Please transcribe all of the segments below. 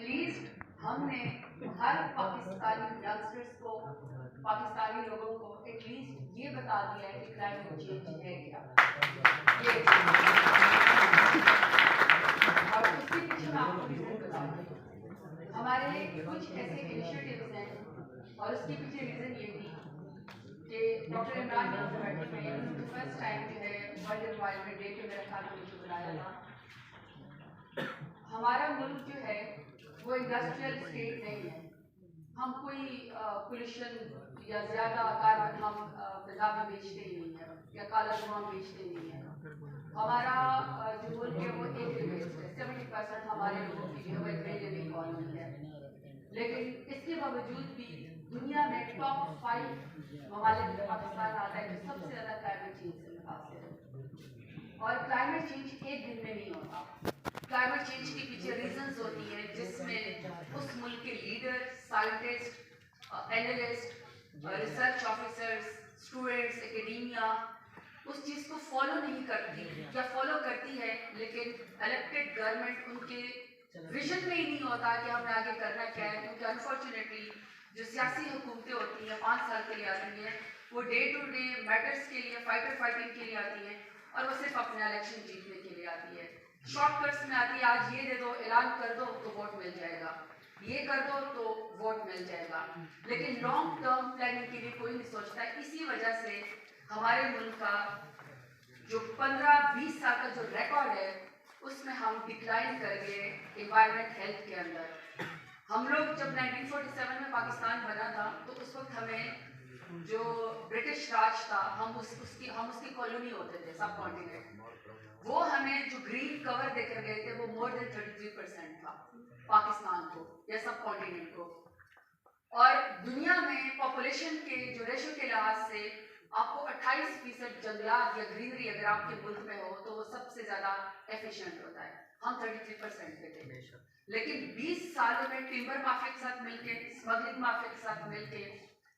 At least हमने हर Pakistani youngsters को, पाकिस्तानी लोगों को एटलीस्ट ये बता दिया है कि क्लाइमेट चेंज है क्या। ये और उसके पीछे मैं आपको रीजन बताऊंगी। हमारे कुछ ऐसे इनिशिएटिव्स हैं और उसके पीछे रीजन ये थी कि डॉक्टर इमरान यहाँ बैठे हुए हैं, उन्होंने फर्स्ट टाइम जो है वर्ल्ड एनवायरनमेंट डे पे मेरा ख्याल मुझे बुलाया था। हमारा मुल्क जो है वो इंडस्ट्रियल स्टेट नहीं है। हम कोई पोल्यूशन या ज्यादा कार्बन हम फिजा में बेचते ही नहीं है या काला धुआं बेचते नहीं है। हमारा जो मुल्क है वो एग्रीवेस्ट है, 70% हमारे लोगों की जो है एग्री इकॉनमी है। लेकिन इसके बावजूद भी दुनिया में टॉप 5 ममालिक में पाकिस्तान आता है जो सबसे ज्यादा क्लाइमेट चेंज से मुतासिर है। और क्लाइमेट चेंज एक दिन में नहीं होता। क्लाइमेट चेंज के पीछे रीजंस होती है जिसमें उस मुल्क के leader, scientist, analyst, research officers, students, academia उस चीज को फॉलो नहीं करती या फॉलो करती है लेकिन इलेक्टेड गवर्नमेंट उनके विजन में ही नहीं होता कि हमने आगे करना क्या है। क्योंकि अनफॉर्चुनेटली जो सियासी हुकूमतें होती हैं 5 साल के लिए आती हैं, वो डे टू डे मैटर्स के लिए फाइटिंग के लिए आती हैं और वो सिर्फ अपना इलेक्शन जीतने के लिए आती है। शॉर्टकट्स में आती है, आज ये दे दो, ऐलान कर दो तो वोट मिल जाएगा, ये कर दो तो वोट मिल जाएगा, लेकिन लॉन्ग टर्म प्लानिंग के लिए कोई नहीं सोचता। इसी वजह से हमारे मुल्क का जो 15-20 साल का जो रिकॉर्ड है उसमें हम डिक्लाइन कर गए एनवायरनमेंट हेल्थ के अंदर। हम लोग जब 1947 में पाकिस्तान बना था तो उस वक्त हमें जो ब्रिटिश राज था हम उसकी कॉलोनी होते थे, सब कॉन्टिनेंट। वो हमें जो ग्रीन कवर देकर गए थे वो मोर देन 33% था पाकिस्तान को या सब कॉन्टिनेंट को। और दुनिया में पॉपुलेशन के जो रेशो के लिहाज से आपको 28% जंगलात या ग्रीनरी अगर आपके मुल्क में हो तो वो सबसे ज्यादा एफिशिएंट होता है। हम 33% पे थे, लेकिन 20 सालों में टिम्बर माफिया के साथ मिलके, स्मगलिंग माफिया के साथ मिलके,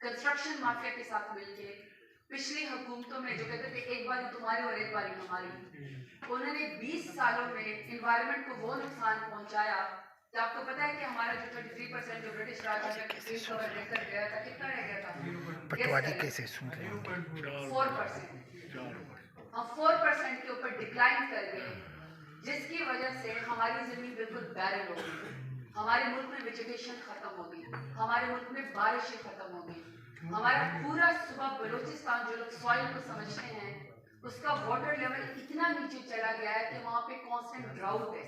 कंस्ट्रक्शन माफिया के साथ मिलके, पिछली हुकूमतों में जो कहते थे एक बारी तुम्हारी और एक बारी हमारी, उन्होंने 20 सालों में इन्वायरमेंट को वो नुकसान पहुंचाया कि आपको पता है कि हमारा जो 33% जो ब्रिटिश राज में कवर लेकर गया था, कितना रह गया था? पटवारी कैसे सुन रहे हैं? 4%। हम 4% के ऊपर डिक्लाइन कर गए, जिसकी वजह से हमारी जमीन बिल्कुल बैरन हो गई, हमारे मुल्क में वेजिटेशन खत्म हो गई, हमारे मुल्क में बारिशें खत्म हो गई, हमारा पूरा सुबह बलूचिस्तान जो लोग सॉइल को समझते हैं उसका वाटर लेवल इतना नीचे चला गया है कि वहाँ पे कांस्टेंट ड्राउट है,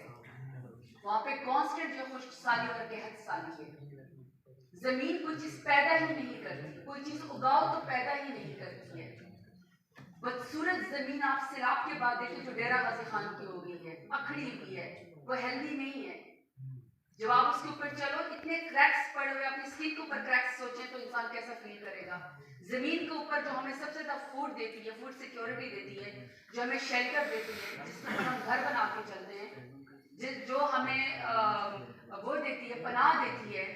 वहाँ पे कांस्टेंट जो खुश्क साली और कहत साली है। जमीन कोई चीज पैदा ही नहीं करती, कोई चीज उगाओ तो पैदा ही नहीं करती है। बदसूरत जमीन आप सिराब के बाद देखिए जो डेरा गाजी खान की हो गई है, अखड़ी हुई है, वो हेल्दी नहीं है। जब आप उसके ऊपर चलो इतने क्रैक्स पड़े हुए, अपनी स्किन के ऊपर क्रैक्स सोचें तो इंसान कैसा फील करेगा। जमीन के ऊपर जो हमें सबसे ज्यादा फूड देती है, फूड सिक्योरिटी देती है, जो हमें शेल्टर देती है, जिसमें हम घर बना के चलते हैं, जो हमें वो देती है, पनाह देती है,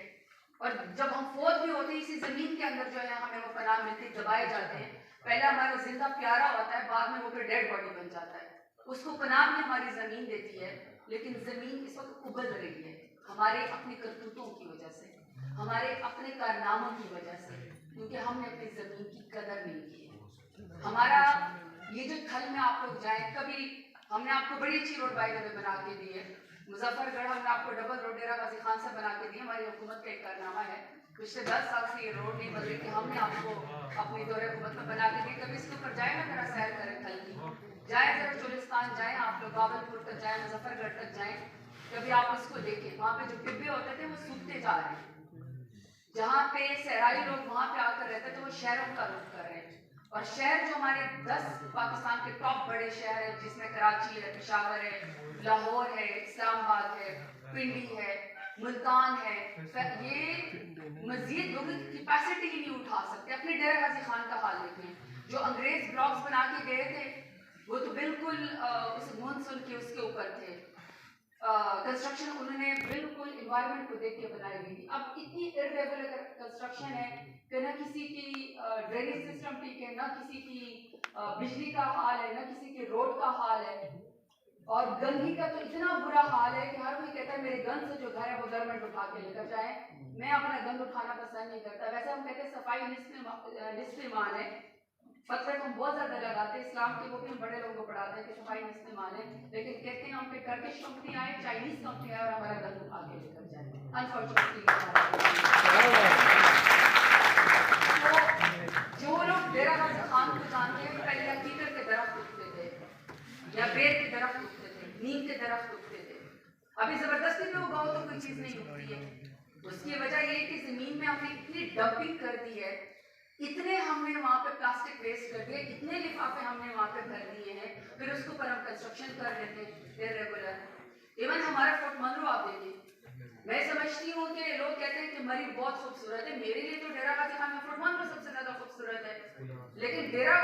और जब हम फौत भी होते हैं इसी जमीन के अंदर जो है हमें वो पनाह मिलती, दबाए जाते हैं। पहले हमारा जिंदा प्यारा होता है, बाद में वो फिर डेड बॉडी बन जाता है। उसको पनाह भी हमारी जमीन देती है, लेकिन जमीन इस वक्त उबल रही है हमारे अपने करतूतों की वजह से, हमारे अपने कारनामों की वजह से, क्योंकि हमने अपनी जमीन की कदर नहीं की। हमारा ये जो थल में आप लोग जाए, कभी हमने आपको बड़ी अच्छी रोड बाय द वे बना के दी है, मुजफ्फरगढ़ हमने आपको डबल रोड डेरा गाजी खान से बना के दी, हमारी हुकूमत का एक कारनामा है। पिछले 10 साल से ये रोड नहीं बदली कि हमने आपको अपनी दौरे हुकूमत में बना के दी। कभी इसके ऊपर जाए ना, जरा सैर करें थल की, जाए जरा चोलिस्तान जाए, आप लोग बावलपुर तक जाए, मुजफ्फरगढ़ तक जाए, कभी आप उसको देखें, वहां पे जो टिब्बे होते थे वो सूखते जा रहे हैं। जहाँ पे सहराई लोग वहां पे आकर रहते थे वो शहरों का रुख कर रहे हैं। और शहर जो हमारे 10 पाकिस्तान के टॉप बड़े शहर हैं, जिसमें कराची है, पेशावर है, लाहौर है, इस्लामाबाद है, पिंडी है, मुल्तान है, ये मजीद लोगों की कैपेसिटी ही नहीं उठा सकते। अपने डेरा गाजी खान का हाल देखें, जो अंग्रेज ब्लॉक्स बना के गए थे वो तो बिल्कुल उस मानसून के उसके ऊपर थे। कंस्ट्रक्शन उन्होंने बिल्कुल इन्वायरमेंट को देख के बनाई गई थी। अब इतनी इरेगुलर कंस्ट्रक्शन है कि न किसी की ड्रेनेज सिस्टम ठीक है, न किसी की बिजली का हाल है, न किसी के रोड का हाल है। और गंदगी का तो इतना बुरा हाल है कि हर कोई कहता है मेरे गंद से जो घर है वो गवर्नमेंट उठा के लेकर जाए। मैं अपना गंद उठाना पसंद नहीं करता। वैसे हम कहते हैं सफाई निस्फ ईमान है, पत्थर हम बहुत ज्यादा लगाते हैं, इस्लाम के वो भी हम बड़े लोगों को पढ़ाते हैं कि सफाई निस्फ ईमान है, लेकिन कहते हैं हम पे टर्किश कंपनी आए, चाइनीज कंपनी आए और हमारा गंद उठा के लेकर जाए। अनफॉर्चुनेटली जो लोग डेरा गाजी खान को जानते हैं, पहले हकीकत के दरख्त उगते थे या बेर के दरख्त उगते थे, नीम के दरख्त उगते थे। अभी जबरदस्ती में उगाओ तो कोई चीज नहीं उगती है। उसकी वजह ये कि जमीन में हमने इतनी डंपिंग कर दी है, इतने हमने वहां पे प्लास्टिक वेस्ट कर दिए, इतने लिफाफे हमने वहां पे भर दिए हैं, फिर उसके ऊपर हम कंस्ट्रक्शन कर देते हैं इरेगुलर। इवन हमारा फोर्ट मंगरू आप देखिए, मैं समझती हूँ कि लोग कहते हैं कि मरी बहुत खूबसूरत है, मेरे लिए तो डेरा गाजी खान में फोर्ट मंगरू सबसे ज्यादा खूबसूरत है, लेकिन डेरा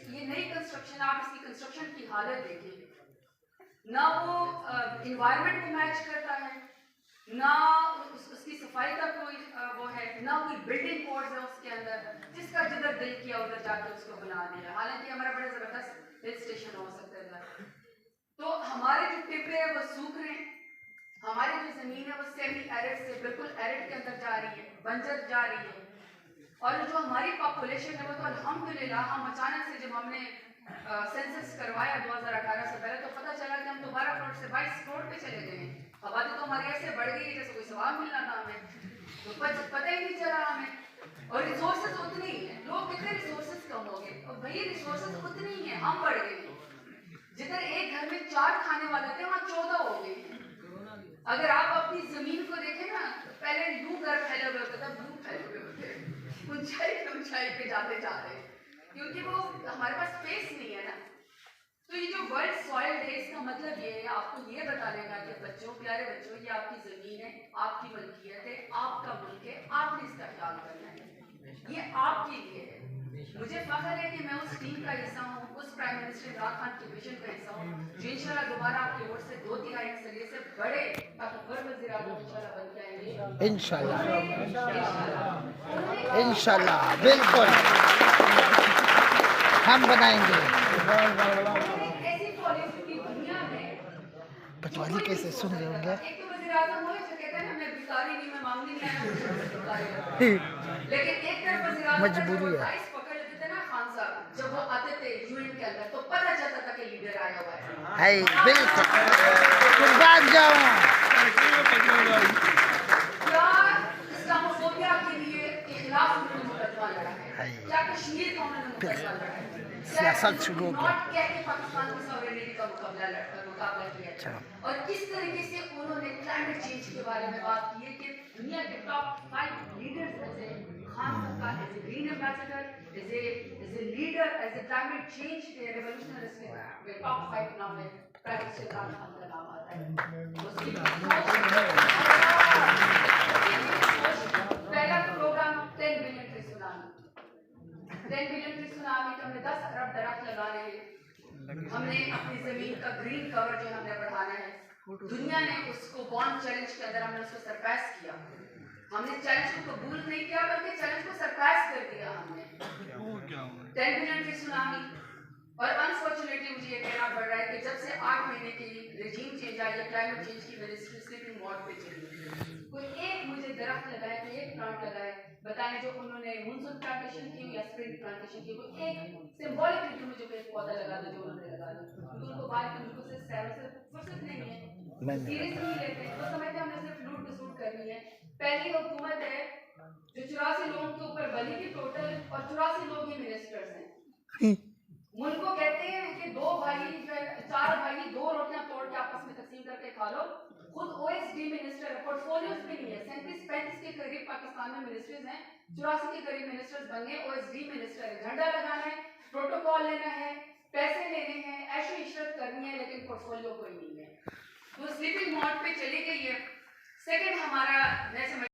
ये नई कंस्ट्रक्शन, आप इसकी कंस्ट्रक्शन की हालत देखिए, ना वो इन्वायरमेंट को मैच करता है, ना उसकी सफाई का कोई वो है, ना कोई बिल्डिंग कोड्स है उसके अंदर, जिसका जिधर दिल किया उधर जाके उसको बना दिया। हालांकि हमारा बड़ा जबरदस्त हिल स्टेशन हो सकता है। तो हमारे जो टिब्बे है वो सूख रहे हैं, हमारी जो जमीन है वो सेमी एरिड से बिल्कुल एरिड के अंदर जा रही है, बंजर जा रही है। और जो हमारी पॉपुलेशन है वो तो अल्हम्दुलिल्लाह, हम अचानक से जब हमने सेंसस करवाया 2018 से पहले, तो पता चला कि हम तो 12 करोड़ से 22 करोड़ पे चले गए हैं। आबादी तो हमारी ऐसे बढ़ गई है जैसे कोई सवाब मिलना था हमें, तो पता ही नहीं चला हमें। और रिसोर्सेज उतने ही है, लोग कितने रिसोर्सेज कम हो गए, और भाई रिसोर्सेज उतने ही है, हम बढ़ गए। जिधर एक घर में 4 खाने वाले थे वहां 14 हो गए। अगर आप अपनी जमीन को देखें ना, तो पहले यूं घर फैले हुए होता था, यूं फैले हुए होते, ऊंचाई पे जाते जा रहे, क्योंकि वो हमारे पास स्पेस नहीं है ना। तो ये जो वर्ल्ड सॉइल डे, इसका मतलब ये है आपको ये बता देगा कि बच्चों, प्यारे बच्चों, ये आपकी जमीन है, आपकी मलकियत है, आपका मुल्क है, आपने इसका ख्याल करना है, ये आपके लिए है। मुझे फख्र है कि मैं उस टीम का हिस्सा हूँ, उस प्राइम मिनिस्टर इमरान खान के विजन का हिस्सा हूँ, जो इंशाल्लाह दोबारा आपकी वोट से 2/3 अक्सरियत से बड़े ताकतवर वज़ीर आज़म इंशाल्लाह बन के आएंगे। इंशाल्लाह बिल्कुल हम बनाएंगे। ऐसी पॉलिसी की दुनिया में पटवारी कैसे सुन रहे होंगे? एक तो वज़ीर आज़म वो जो कहता है ना, मैं भिखारी नहीं, मैं मांगने नहीं आया, लेकिन एक तरफ वज़ीर आज़म मजबूरी है। पकड़ लेते थे ना खान साहब, जब वो आते थे यूएन के अंदर, तो पता चलता था कि लीडर आया हुआ है। बिल्कुल कुर्बान जाऊं। क्या इस्लामोफोबिया के लिए के खिलाफ उन्होंने मुकदमा लड़ा है? क्या कश्मीर का उन्होंने मुकदमा लड़ा है? सियासत शुरू हो गई। कह के पाकिस्तान की सॉवरेनिटी का मुकाबला किया। और किस तरीके से उन्होंने क्लाइमेट चेंज के बारे में बात की है कि दुनिया के टॉप 5 लीडर्स में से खान सरकार as a green ambassador, as a leader, as a climate change के रेवोल्यूशनरिस्ट के टॉप 5 नाम में प्राइम मिनिस्टर इमरान खान का नाम आता है। उसकी पहला program 10 billion tree tsunami, 10 billion tree tsunami तो हमने 10 अरब दरख्त लगाने हैं, हमने अपनी जमीन का ग्रीन कवर जो हमने बढ़ाना है। दुनिया ने उसको बॉन्ड चैलेंज के अंदर हमने उसको सरपास किया, हमने चैलेंज को कबूल नहीं किया बल्कि चैलेंज को सरपास कर दिया हमने। 10 बिलियन ट्री सुनामी। और अनफॉर्चुनेटली मुझे ये कहना पड़ रहा है कि जब से 8 महीने की रेजिम चेंज आई है, क्लाइमेट चेंज की मिनिस्ट्री स्लीपिंग मोड पे चली, कोई एक मुझे दरख्त लगाए, कोई एक प्लांट लगाए, बताएं जो उन्होंने मूनसून प्लांटेशन की या स्प्रिंग प्लांटेशन की, कोई एक सिंबॉलिकली मुझे कोई पौधा लगा दो जो उन्होंने लगा दो, क्योंकि उनको बाहर के मुल्कों से शहरों से फुर्सत नहीं है, सीरियस नहीं लेते हैं, वो समझते हैं हमने सिर्फ लूट खसूट करनी है। पहली हुकूमत है जो 84 लोगों के ऊपर बनी थी टोटल, और 84 लोग ही मिनिस्टर्स हैं। मुल्क को कहते हैं कि 2 भाई 4 भाई 2 रोटियां तोड़ के आपस में तकसीम करके खा लो, खुद ओएसडी मिनिस्टर है, पोर्टफोलियोज भी नहीं है, 37-35 के करीब पाकिस्तान में मिनिस्ट्रीज हैं, 84 के करीब मिनिस्टर्स बन गए, ओएसडी मिनिस्टर है, झंडा लगाना है, प्रोटोकॉल लेना है, पैसे लेने हैं, ऐशो इशरत करनी है, लेकिन पोर्टफोलियो कोई नहीं है। तो स्लीपिंग मोड पे चली गई है। सेकंड हमारा, मैं समझ